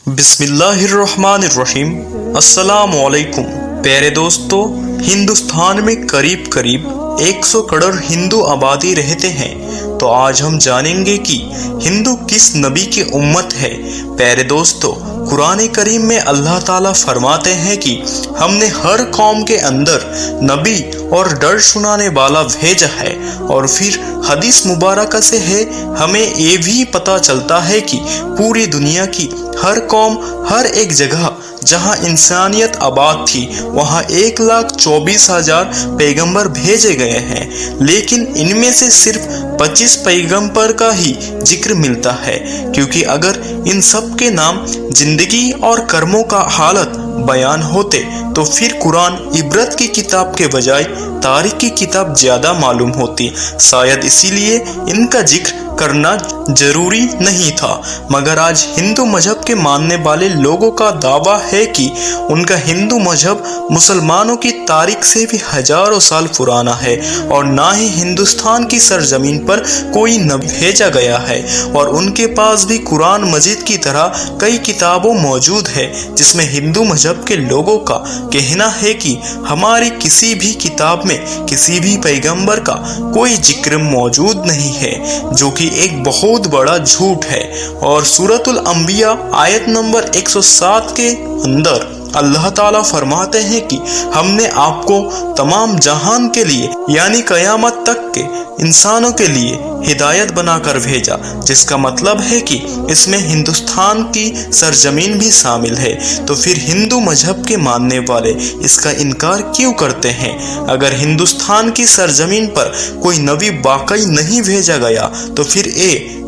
بسم اللہ الرحمن الرحیم۔ السلام علیکم پیارے دوستو، ہندوستان میں قریب 100 کروڑ ہندو آبادی رہتے ہیں، تو آج ہم جانیں گے کہ ہندو کس نبی کی امت ہے۔ پیارے دوستو، قرآن کریم میں اللہ تعالیٰ فرماتے ہیں کہ ہم نے ہر قوم کے اندر نبی اور ڈر سنانے والا بھیجا ہے، اور پھر حدیث مبارکہ سے ہمیں یہ بھی پتہ چلتا ہے کہ پوری دنیا کی ہر قوم، ہر ایک جگہ جہاں انسانیت آباد تھی، وہاں 1,24,000 پیغمبر بھیجے گئے ہیں، لیکن ان میں سے صرف 25 پیغمبر کا ہی ذکر ملتا ہے، کیونکہ اگر ان سب کے نام، زندگی اور کرموں کا حالت بیان ہوتے تو پھر قرآن عبرت کی کتاب کے بجائے تاریخ کی کتاب زیادہ معلوم ہوتی، شاید اسی لیے ان کا ذکر کرنا ضروری نہیں تھا۔ مگر آج ہندو مذہب کے ماننے والے لوگوں کا دعویٰ ہے کہ ان کا ہندو مذہب مسلمانوں کی تاریخ سے بھی ہزاروں سال پرانا ہے، اور نہ ہی ہندوستان کی سرزمین پر کوئی نبی بھیجا گیا ہے، اور ان کے پاس بھی قرآن مجید کی طرح کئی کتابوں موجود ہے جس میں ہندو مذہب کے لوگوں کا کہنا ہے کہ ہماری کسی بھی کتاب میں کسی بھی پیغمبر کا کوئی ذکر موجود نہیں ہے، جو کہ ایک بہت بڑا جھوٹ ہے۔ اور سورۃ الانبیاء آیت نمبر 107 کے اندر اللہ تعالیٰ فرماتے ہیں کہ ہم نے آپ کو تمام جہان کے لیے، یعنی قیامت تک کے انسانوں کے لیے ہدایت بنا کر بھیجا، جس کا مطلب ہے کہ اس میں ہندوستان کی سرزمین بھی شامل ہے۔ تو پھر ہندو مذہب کے ماننے والے اس کا انکار کیوں کرتے ہیں؟ اگر ہندوستان کی سرزمین پر کوئی نبی واقعی نہیں بھیجا گیا تو پھر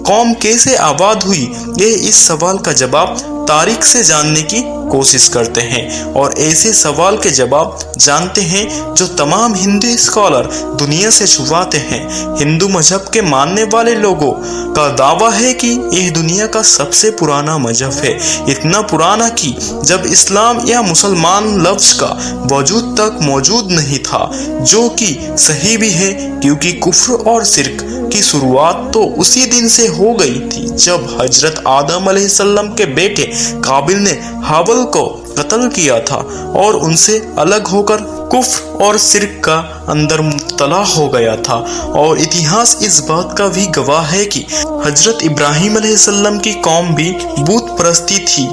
قوم کیسے آباد ہوئی؟ اس سوال کا جواب تاریخ سے جاننے کی کوشش کرتے ہیں، اور ایسے سوال کے جواب جانتے ہیں جو تمام ہندو اسکالر دنیا سے چھپاتے ہیں۔ ہندو مذہب کے ماننے والے لوگوں کا دعویٰ ہے کہ یہ دنیا کا سب سے پرانا مذہب ہے، اتنا پرانا کہ جب اسلام یا مسلمان لفظ کا وجود تک موجود نہیں تھا، جو کہ صحیح بھی ہے، کیونکہ کفر اور شرک کی شروعات تو اسی دن سے ہو گئی تھی جب حضرت آدم علیہ السلام کے بیٹے قابل نے حابل کو قتل کیا تھا، اور ان سے الگ ہو کر کفر اور شرک کا اندر مبتلا ہو گیا تھا۔ اور اتہاس اس بات کا بھی گواہ ہے کہ حضرت ابراہیم علیہ السلام کی قوم بھی بت پرستی تھی،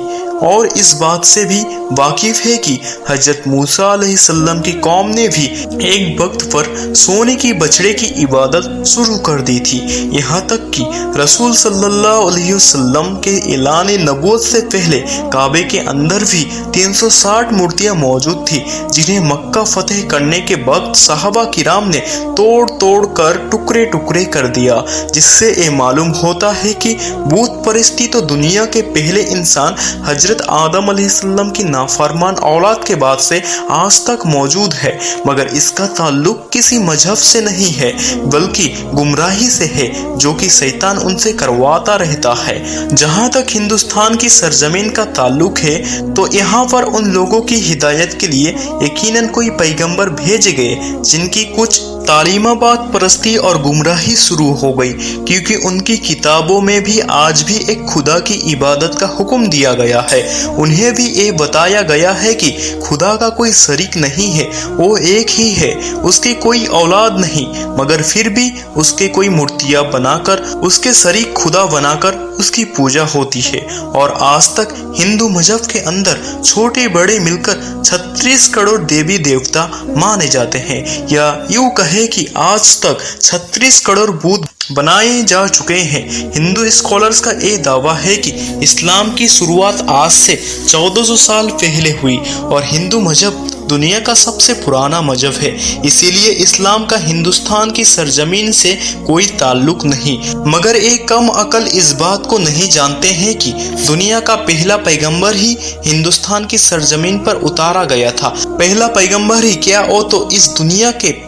اور اس بات سے بھی واقف ہے کہ حضرت موسیٰ علیہ السلام کی قوم نے بھی ایک وقت پر سونے کی بچڑے کی عبادت شروع کر دی تھی، یہاں تک کہ رسول صلی اللہ علیہ وسلم کے اعلان نبوت سے پہلے کعبے کے اندر بھی 360 مورتیاں موجود تھی، جنہیں مکہ فتح کرنے کے وقت صحابہ کرام نے توڑ کر ٹکڑے کر دیا، جس سے یہ معلوم ہوتا ہے کہ بت پرستی تو دنیا کے پہلے انسان حضرت آدم علیہ السلام کی نافرمان اولاد کے بعد سے آج تک موجود ہے، مگر اس کا تعلق کسی مذہب سے نہیں ہے بلکہ گمراہی سے ہے، جو کہ شیطان ان سے کرواتا رہتا ہے۔ جہاں تک ہندوستان کی سرزمین کا تعلق ہے تو یہاں پر ان لوگوں کی ہدایت کے لیے یقیناً کوئی پیغمبر بھیجے گئے جن کی کچھ تعلیمات پرستی اور گمراہی شروع ہو گئی، کیونکہ ان کی کتابوں میں بھی آج بھی ایک خدا کی عبادت کا حکم دیا گیا ہے۔ انہیں بھی یہ بتایا گیا ہے کہ خدا کا کوئی شریک نہیں ہے، وہ ایک ہی ہے، اس کی کوئی اولاد نہیں، مگر پھر بھی اس کے کوئی مورتیاں بنا کر، اس کے شریک خدا بنا کر اس کی پوجا ہوتی ہے۔ اور آج تک ہندو مذہب کے اندر چھوٹے بڑے مل کر 36 کروڑ دیوی دیوتا مانے جاتے ہیں، یا یوں کہے کہ آج تک 36 کروڑ بت بنائے جا چکے ہیں۔ ہندو اسکالرز کا یہ دعویٰ ہے کہ اسلام کی شروعات آج سے 1400 سال پہلے ہوئی، اور ہندو مذہب دنیا کا سب سے پرانا مذہب ہے، اسی لیے اسلام کا ہندوستان کی سرزمین سے کوئی تعلق نہیں۔ مگر ایک کم عقل اس بات کو نہیں جانتے ہیں کہ دنیا کا پہلا پیغمبر ہی ہندوستان کی سرزمین پر اتارا گیا تھا۔ پہلا پیغمبر ہی کیا، وہ تو اس دنیا کے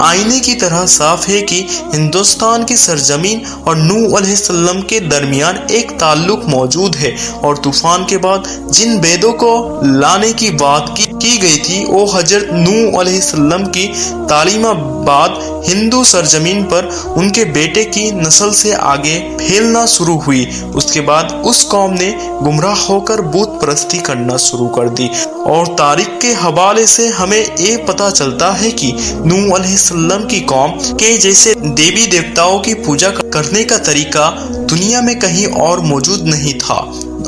آئینے کی طرح صاف ہے کہ ہندوستان کی سرزمین اور نوح علیہ السلام کے درمیان ایک تعلق موجود ہے، اور طوفان کے بعد جن بیدوں کو لانے کی بات کی گئی تھی وہ حضرت نوح علیہ السلام کی تعلیم بعد ہندو سرزمین پر ان کے بیٹے کی نسل سے آگے پھیلنا شروع ہوئی۔ اس کے بعد اس قوم نے گمراہ ہو کر بت پرستی کرنا شروع کر دی، اور تاریخ کے حوالے سے ہمیں یہ پتہ چلتا ہے کہ نوح علیہ السلام کی قوم کے جیسے دیوی دیوتاؤں کی پوجا کرنے کا طریقہ دنیا میں کہیں اور موجود نہیں تھا،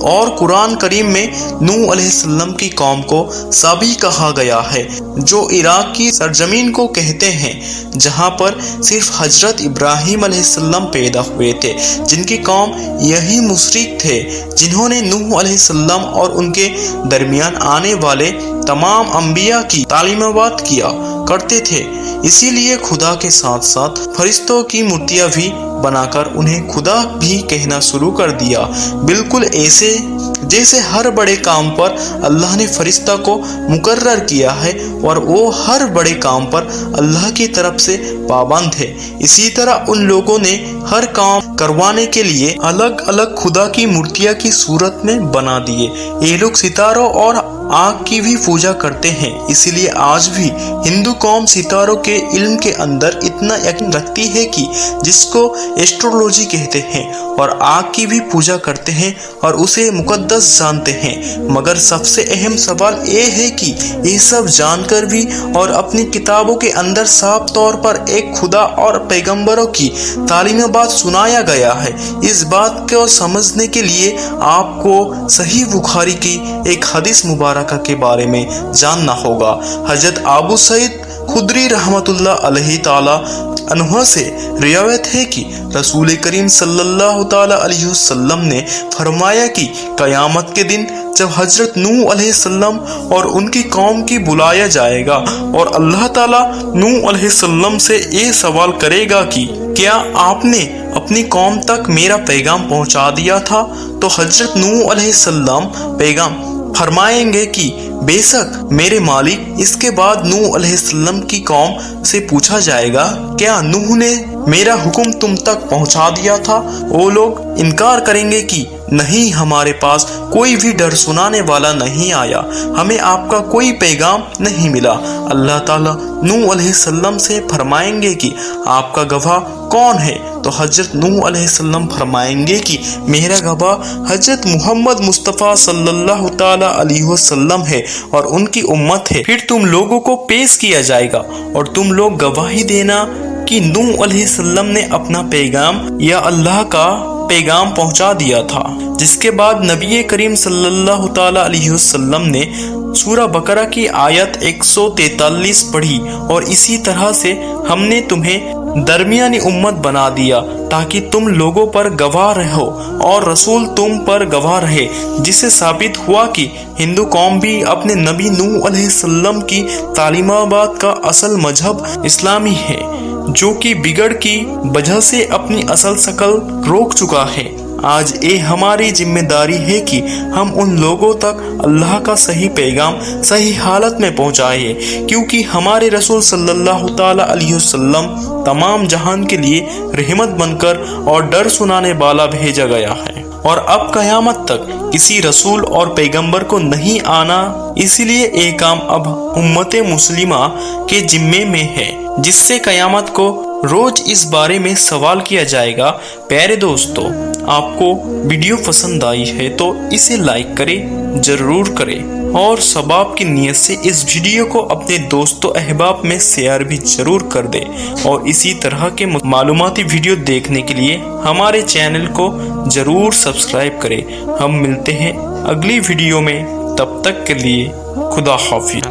اور قرآن کریم میں نوح علیہ السلام کی قوم کو سابی کہا گیا ہے، جو عراق کی سرزمین کو کہتے ہیں، جہاں پر صرف حضرت ابراہیم علیہ السلام پیدا ہوئے تھے، جن کی قوم یہی مشرک تھے جنہوں نے نوح علیہ السلام اور ان کے درمیان آنے والے تمام انبیاء کی تعلیمات کیا کرتے تھے۔ اسی لیے خدا کے ساتھ ساتھ فرشتوں کی مورتیاں بھی بنا کر انہیں خدا بھی کہنا شروع کر دیا، بالکل ایسے جیسے ہر بڑے کام پر اللہ نے فرشتہ کو مقرر کیا ہے اور وہ ہر بڑے کام پر اللہ کی طرف سے پابند ہے۔ اسی طرح ان لوگوں نے ہر کام کروانے کے لیے الگ الگ خدا کی مورتیاں کی صورت میں بنا دیے۔ یہ لوگ ستاروں اور آگ کی بھی پوجا کرتے ہیں، اسی لیے آج بھی ہندو قوم ستاروں کے علم کے اندر اتنا یقین رکھتی ہے کہ جس کو ایسٹرولوجی کہتے ہیں، اور آگ کی بھی پوجا کرتے ہیں اور اسے مقدس جانتے ہیں۔ مگر سب سے اہم سوال یہ ہے کہ یہ سب جان کر بھی اور اپنی کتابوں کے اندر صاف طور پر ایک خدا اور پیغمبروں کی تعلیم بات سنایا گیا ہے۔ اس بات کو سمجھنے کے لیے آپ کو صحیح بخاری کی ایک حدیث مبارکہ کے بارے میں جاننا ہوگا۔ حضرت ابو سعید خدری رحمۃ اللہ علیہ تعالی عنہ سے روایت ہے کہ رسول کریم صلی اللہ تعالی علیہ وسلم نے فرمایا کہ قیامت کے دن جب حضرت نوح علیہ السلام اور ان کی قوم کی بلایا جائے گا، اور اللہ تعالیٰ نوح علیہ السلام سے یہ سوال کرے گا کہ کیا آپ نے اپنی قوم تک میرا پیغام پہنچا دیا تھا، تو حضرت نوح علیہ السلام پیغام فرمائیں گے کہ بے شک میرے مالک۔ اس کے بعد نوح علیہ السلام کی قوم سے پوچھا جائے گا کیا نوح نے میرا حکم تم تک پہنچا دیا تھا؟ وہ لوگ انکار کریں گے کہ نہیں، ہمارے پاس کوئی بھی ڈر سنانے والا نہیں آیا، ہمیں آپ کا کوئی پیغام نہیں ملا۔ اللہ تعالیٰ نوح علیہ السلام سے فرمائیں گے کہ آپ کا گواہ کون ہے؟ تو حضرت نوح علیہ السلام فرمائیں گے کہ میرا گواہ حضرت محمد مصطفیٰ صلی اللہ تعالی علیہ وسلم ہے اور ان کی امت ہے۔ پھر تم لوگوں کو پیش کیا جائے گا اور تم لوگ گواہی دینا کہ نوح علیہ السلام نے اپنا پیغام یا اللہ کا پیغام پہنچا دیا تھا۔ جس کے بعد نبی کریم صلی اللہ تعالی علیہ وسلم نے سورہ بقرہ کی آیت 143 پڑھی، اور اسی طرح سے ہم نے تمہیں درمیانی امت بنا دیا تاکہ تم لوگوں پر گواہ رہو اور رسول تم پر گواہ رہے، جس سے ثابت ہوا کہ ہندو قوم بھی اپنے نبی نوح علیہ السلام کی تعلیمات کا اصل مذہب اسلامی ہے، جو کہ بگڑ کی وجہ سے اپنی اصل شکل روک چکا ہے۔ آج یہ ہماری ذمہ داری ہے کہ ہم ان لوگوں تک اللہ کا صحیح پیغام صحیح حالت میں پہنچائے، کیونکہ ہمارے رسول صلی اللہ تعالی علیہ وسلم تمام جہان کے لیے رحمت بن کر اور ڈر سنانے والا بھیجا گیا ہے، اور اب قیامت تک کسی رسول اور پیغمبر کو نہیں آنا، اسی لیے یہ کام اب امت مسلمہ کے ذمے میں ہے، جس سے قیامت کو روز اس بارے میں سوال کیا جائے گا۔ پیارے دوستو، آپ کو ویڈیو پسند آئی ہے تو اسے لائک کریں، ضرور کریں، اور ثواب کی نیت سے اس ویڈیو کو اپنے دوستوں احباب میں شیئر بھی ضرور کر دیں، اور اسی طرح کے معلوماتی ویڈیو دیکھنے کے لیے ہمارے چینل کو ضرور سبسکرائب کریں۔ ہم ملتے ہیں اگلی ویڈیو میں، تب تک کے لیے خدا حافظ۔